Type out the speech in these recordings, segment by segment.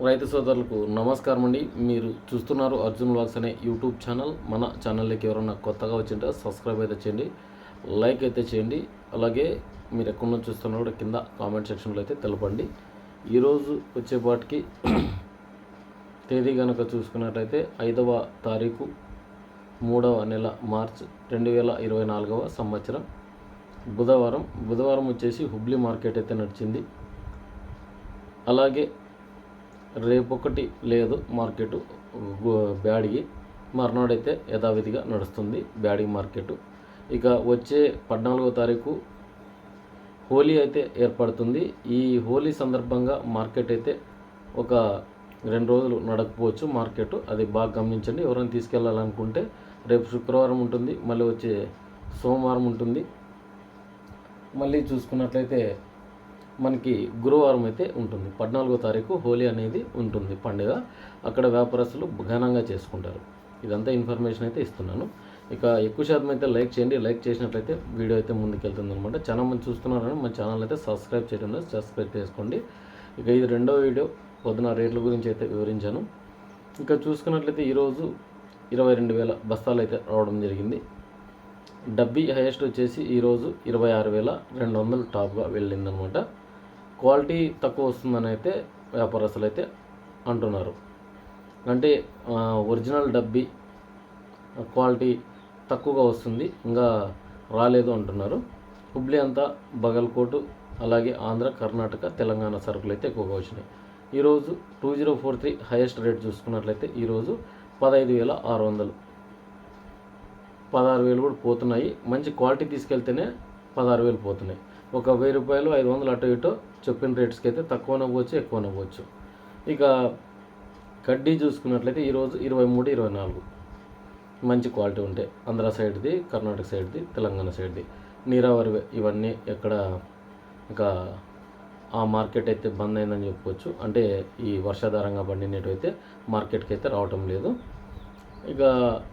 రైతు సోదరులకు నమస్కారం అండి. మీరు చూస్తున్నారు అర్జున్ వ్లాగ్స్ అనే యూట్యూబ్ ఛానల్. మన ఛానల్లోకి ఎవరైనా కొత్తగా వచ్చింటే సబ్స్క్రైబ్ అయితే చేయండి, లైక్ అయితే చేయండి. అలాగే మీరు ఎక్కడన్నా చూస్తున్నా కూడా కింద కామెంట్ సెక్షన్లో అయితే తెలపండి. ఈరోజు వచ్చేపాటికి తేదీ కనుక చూసుకున్నట్లయితే 5వ తారీఖు 3వ నెల మార్చ్ 2024వ సంవత్సరం బుధవారం వచ్చేసి హుబ్లీ మార్కెట్ అయితే నడిచింది. అలాగే రేపొకటి లేదు మార్కెట్ బ్యాడిగి, మర్నాడైతే యథావిధిగా నడుస్తుంది బ్యాడిగి మార్కెట్. ఇక వచ్చే 14వ తారీఖు హోలీ అయితే ఏర్పడుతుంది. ఈ హోలీ సందర్భంగా మార్కెట్ అయితే ఒక 2 రోజులు నడకపోవచ్చు మార్కెట్, అది బాగా గమనించండి. ఎవరైనా తీసుకెళ్ళాలనుకుంటే రేపు శుక్రవారం ఉంటుంది, మళ్ళీ వచ్చే సోమవారం ఉంటుంది, మళ్ళీ చూసుకున్నట్లయితే మనకి గురువారం అయితే ఉంటుంది. 14వ తారీఖు హోలీ అనేది ఉంటుంది పండుగ. అక్కడ వ్యాపారస్తులు ఘనంగా చేసుకుంటారు. ఇదంతా ఇన్ఫర్మేషన్ అయితే ఇస్తున్నాను. ఇక ఎక్కువ శాతం అయితే లైక్ చేయండి. లైక్ చేసినట్లయితే వీడియో అయితే ముందుకెళ్తుంది అనమాట. చాలా మంది చూస్తున్నారని మన ఛానల్ అయితే సబ్స్క్రైబ్ చేయడం లేదు, సబ్స్క్రైబ్ చేసుకోండి. ఇక ఇది 2వ వీడియో. పొద్దున రేట్ల గురించి అయితే వివరించాను. ఇంకా చూసుకున్నట్లయితే ఈరోజు 22,000 బస్తాలు అయితే రావడం జరిగింది. డబ్బీ హైయెస్ట్ వచ్చేసి ఈరోజు 26,200 టాప్గా వెళ్ళిందనమాట. క్వాలిటీ తక్కువ వస్తుందని అయితే వ్యాపారస్తులు అయితే అంటున్నారు. అంటే ఒరిజినల్ డబ్బీ క్వాలిటీ తక్కువగా వస్తుంది, ఇంకా రాలేదు అంటున్నారు. హుబ్లీ అంతా బగల్కోటు, అలాగే ఆంధ్ర, కర్ణాటక, తెలంగాణ సరుకులు అయితే ఎక్కువగా వచ్చినాయి. ఈరోజు 2043 హైయెస్ట్ రేట్ చూసుకున్నట్లయితే ఈరోజు 15,600, 16,000 కూడా పోతున్నాయి. మంచి క్వాలిటీ తీసుకెళ్తేనే 16,000 పోతున్నాయి. ఒక 1,000 రూపాయలు 500 అటు ఇటో చెప్పిన రేట్స్కి అయితే తక్కువ నవ్వచ్చు, ఎక్కువ నవ్వచ్చు. ఇక కడ్డీ చూసుకున్నట్లయితే ఈరోజు 23, 24 మంచి క్వాలిటీ ఉంటాయి. ఆంధ్ర సైడ్ది, కర్ణాటక సైడ్ది, తెలంగాణ సైడ్ది, నీరావరి ఇవన్నీ ఎక్కడ ఇంకా ఆ మార్కెట్ అయితే బంద్ అయిందని చెప్పుకోవచ్చు. అంటే ఈ వర్షాధారంగా పండినట్టయితే మార్కెట్కి అయితే రావటం లేదు. ఇక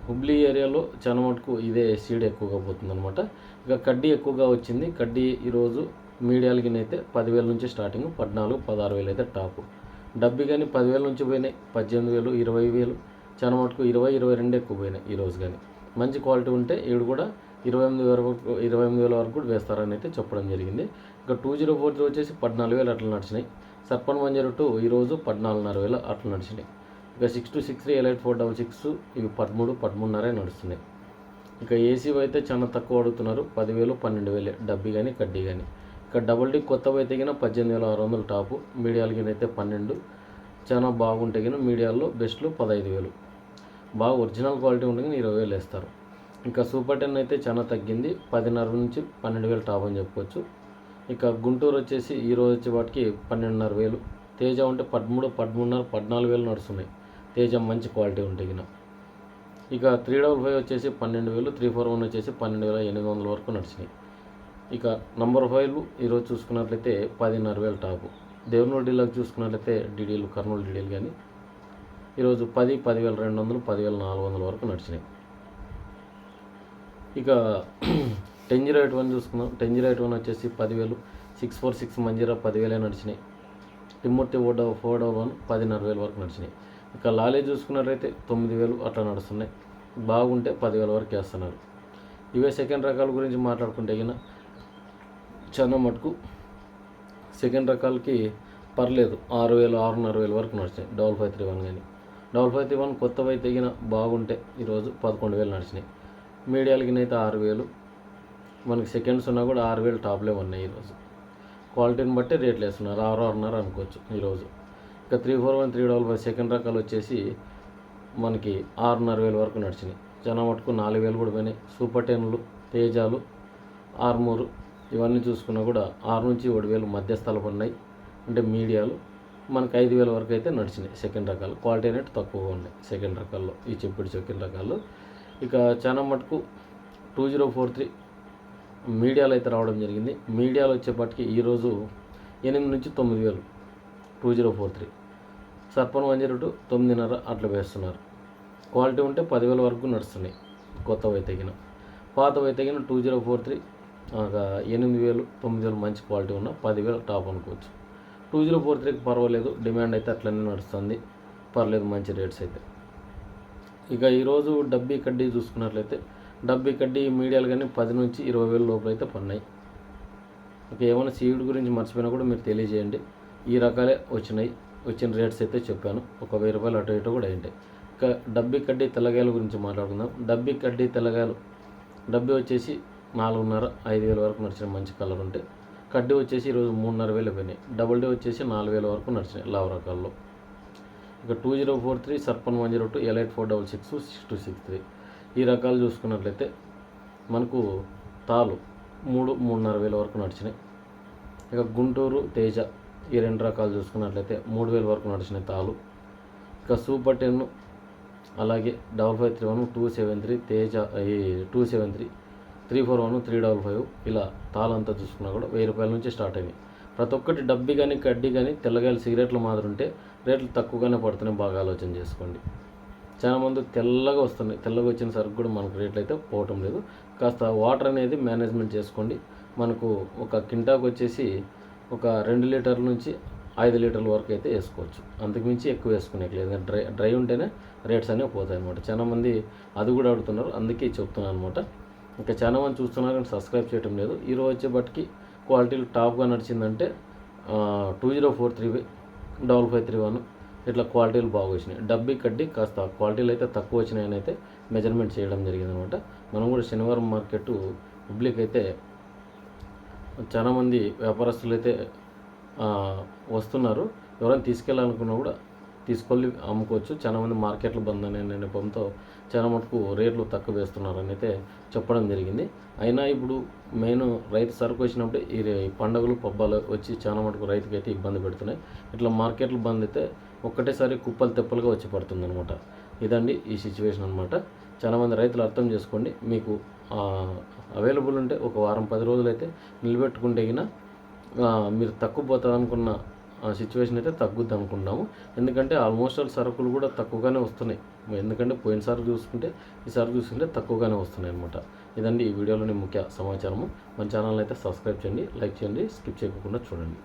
హుబ్లీ ఏరియాలో చాలా మటుకు ఇదే సీడ్ ఎక్కువగా పోతుందన్నమాట. ఇక కడ్డీ ఎక్కువగా వచ్చింది. కడ్డీ ఈరోజు మీడియాలకినైతే 10,000 నుంచి స్టార్టింగ్, 14,000, 16,000 అయితే టాపు. డబ్బీ కానీ 10,000 నుంచి పోయినాయి, 18,000, 20,000, చాలా మటుకు 20, 22 ఎక్కువ పోయినాయి ఈరోజు. కానీ మంచి క్వాలిటీ ఉంటే ఈడు కూడా 28,000 వరకు కూడా వేస్తారని అయితే చెప్పడం జరిగింది. ఇక 2043 వచ్చేసి 14,000 అట్లా నడిచినాయి. సర్పన్ 102 ఈరోజు 14,500 అట్లా నడిచినాయి. ఇక 6263 ఎలైట్ 466 ఇవి 13, 13.5 నడుస్తున్నాయి. ఇక ఏసీ అయితే చాలా తక్కువ అడుగుతున్నారు, 10,000, 12,000 డబ్బీ కానీ కడ్డీ కానీ. ఇక డబుల్ డీ కొత్తవి అయితే కినా 18,600 టాపు, మీడియాలు కింద అయితే 12, చాలా బాగుంటే కినా మీడియాల్లో బెస్ట్లు 15,000, బాగా ఒరిజినల్ క్వాలిటీ ఉంటే కానీ 20,000 వేస్తారు. ఇంకా సూపర్ 10 అయితే చాలా తగ్గింది, 10,500 నుంచి 12,000 టాప్ అని చెప్పుకోవచ్చు. ఇక గుంటూరు వచ్చేసి ఈరోజు వచ్చే వాటికి 12,500, తేజ ఉంటే 13, 13.5, 14,000 నడుస్తున్నాయి. తేజ మంచి క్వాలిటీ ఉంటే గిన. ఇక 355 వచ్చేసి 12,000, 341 వచ్చేసి 12,800 వరకు నడిచినాయి. ఇక నంబర్ 5 ఈరోజు చూసుకున్నట్లయితే 10,500 టాపు. దేవనూరు డీలకు చూసుకున్నట్లయితే డీడీలు, కర్నూలు డీడీలు కానీ ఈరోజు 10, 10,200, 10,400 వరకు నడిచినాయి. ఇక 1008 చూసుకుందాం. 1008 వచ్చేసి 10,000, 646 మంజీరా 10,000 నడిచినాయి. టిమ్మూర్తి 401 10,500 వరకు నడిచినాయి. ఇక లాలే చూసుకున్నట్లయితే 9,000 అట్లా నడుస్తున్నాయి. బాగుంటే 10,000 వరకు వేస్తున్నారు. ఇవే సెకండ్ రకాల గురించి మాట్లాడుకుంటే గిన చాలా మటుకు సెకండ్ రకాలకి పర్లేదు, 6,000, 6,500 వరకు నడిచినాయి. 5531 కానీ 5531 కొత్తవి అయితే గిన బాగుంటే ఈరోజు 11,000 నడిచినాయి. మీడియాలకినైతే 6,000, మనకి సెకండ్స్ ఉన్నా కూడా 6,000 టాప్లే ఉన్నాయి ఈరోజు. క్వాలిటీని బట్టి రేట్లు వేస్తున్నారు, 6, 6.5 అనుకోవచ్చు ఈరోజు. ఇక 341, 355 సెకండ్ రకాలు వచ్చేసి మనకి 6,500 వరకు నడిచినాయి. చాలా మటుకు 4,000 కూడా పోయినాయి. సూపర్ 10లు, తేజాలు, ఆర్మూరు ఇవన్నీ చూసుకున్నా కూడా 6 నుంచి 7,000 మధ్యస్థాలు పడినాయి. అంటే మీడియాలు మనకి 5,000 వరకు అయితే నడిచినాయి. సెకండ్ రకాలు క్వాలిటీ అనేది తక్కువగా ఉన్నాయి సెకండ్ రకాల్లో, ఈ చెప్పుడు సెకండ్ రకాల్లో. ఇక చాలా మటుకు 2043 మీడియాలు అయితే రావడం జరిగింది. మీడియాలు వచ్చేపటికి ఈరోజు 8 నుంచి 9,000 2043. సర్పన్ 102 9.5 అట్లా వేస్తున్నారు. క్వాలిటీ ఉంటే 10,000 వరకు నడుస్తున్నాయి కొత్తవి అయితే గిన. పాతవి అయితే గిన 2043 8,000, 9,000 మంచి క్వాలిటీ ఉన్న 10,000 టాప్ అనుకోవచ్చు. 2043కి పర్వాలేదు, డిమాండ్ అయితే అట్లనే నడుస్తుంది, పర్లేదు మంచి రేట్స్ అయితే. ఇక ఈరోజు డబ్బీ కడ్డీ చూసుకున్నట్లయితే డబ్బీ కడ్డీ మీడియాలు కానీ 10 నుంచి 20,000 లోపల అయితే పడినాయి. ఇక ఏమైనా సీడ్ గురించి మర్చిపోయినా కూడా మీరు తెలియజేయండి. ఈ రకాలే వచ్చిన రేట్స్ అయితే చెప్పాను. ఒక 1000 రూపాయలు అటు ఇటు కూడా అయింటాయి. ఇక డబ్బీ కడ్డీ తెల్లగాయల గురించి మాట్లాడుకుందాం. డబ్బీ కడ్డీ తెల్లగాయలు డబ్బీ వచ్చేసి 4,500 వరకు నడిచిన మంచి కలర్ ఉంటే, కడ్డీ వచ్చేసి ఈరోజు 3,500 పోయినాయి. డబుల్ డే వచ్చేసి 4,000 వరకు నడిచినాయి లావు రకాల్లో. ఇక 2043 సర్పన్ 102 L8466 6263 ఈ రకాలు చూసుకున్నట్లయితే మనకు తాలు 3,500 వరకు నడిచినాయి. ఇక గుంటూరు తేజ ఈ 2 రకాలు చూసుకున్నట్లయితే 3,000 వరకు నడిచినాయి తాలు. ఇక సూపర్ 10 అలాగే 5531 273 తేజ ఈ 273 341 355 ఇలా తాళంతా చూసుకున్నా కూడా 1000 రూపాయల నుంచి స్టార్ట్ అయినాయి. ప్రతి ఒక్కటి డబ్బీ కానీ కడ్డీ కానీ తెల్లగాయలు సిగరెట్లు మాదిరి ఉంటే రేట్లు తక్కువగానే పడుతున్నాయి, బాగా ఆలోచన చేసుకోండి. చాలా మంది తెల్లగా వస్తున్నాయి, తెల్లగా వచ్చిన సరుకు కూడా మనకు రేట్లు అయితే పోవటం లేదు. కాస్త వాటర్ అనేది మేనేజ్మెంట్ చేసుకోండి. మనకు ఒక కింటాకు వచ్చేసి ఒక 2 లీటర్ల నుంచి 5 లీటర్ల వరకు అయితే వేసుకోవచ్చు, అంతకుమించి ఎక్కువ వేసుకునే లేదు. డ్రై ఉంటేనే రేట్స్ అనేవి పోతాయి అనమాట. చాలామంది అది కూడా అడుగుతున్నారు, అందుకే చెప్తున్నాను అనమాట. ఇంకా చాలామంది చూస్తున్నారు కానీ సబ్స్క్రైబ్ చేయడం లేదు. ఈరోజు వచ్చేపటికి క్వాలిటీలు టాప్గా నడిచిందంటే 2043 5531 ఇట్లా క్వాలిటీలు బాగా వచ్చినాయి. డబ్బీ కడ్డీ కాస్త క్వాలిటీలు అయితే తక్కువ వచ్చినాయని అయితే మెజర్మెంట్ చేయడం జరిగింది అనమాట. మనం కూడా శనివారం మార్కెట్ పబ్లిక్ అయితే చాలామంది వ్యాపారస్తులు అయితే వస్తున్నారు. ఎవరైనా తీసుకెళ్ళాలనుకున్నా కూడా తీసుకెళ్ళి అమ్ముకోవచ్చు. చాలామంది మార్కెట్లు బంద్ అనే నెపంతో చాలా మటుకు రేట్లు తక్కువ వేస్తున్నారని అయితే చెప్పడం జరిగింది. అయినా ఇప్పుడు మెయిన్ రైతు సరుకు వచ్చినప్పుడు ఈ పండుగలు పబ్బాలు వచ్చి చాలా మటుకు రైతుకి అయితే ఇబ్బంది పెడుతున్నాయి. ఇట్లా మార్కెట్లు బంద్ అయితే ఒక్కటేసారి కుప్పలు తెప్పలుగా వచ్చి పడుతుంది అనమాట. ఇదండి ఈ సిచ్యువేషన్ అనమాట. చాలామంది రైతులు అర్థం చేసుకోండి. మీకు అవైలబుల్ ఉంటే ఒక వారం 10 రోజులు అయితే నిలబెట్టుకుంటే గిన మీరు తక్కువ పోతుంది అనుకున్న సిచ్యువేషన్ అయితే తగ్గుద్ది అనుకున్నాము. ఎందుకంటే ఆల్మోస్ట్ ఆల్ సరుకులు కూడా తక్కువగానే వస్తున్నాయి. ఎందుకంటే పోయినసారి చూసుకుంటే ఈసారి చూసుకుంటే తక్కువగానే వస్తున్నాయి అనమాట. ఇదండి ఈ వీడియోలోని ముఖ్య సమాచారము. మన ఛానల్ అయితే సబ్స్క్రైబ్ చేయండి, లైక్ చేయండి, స్కిప్ చేయకుండా చూడండి.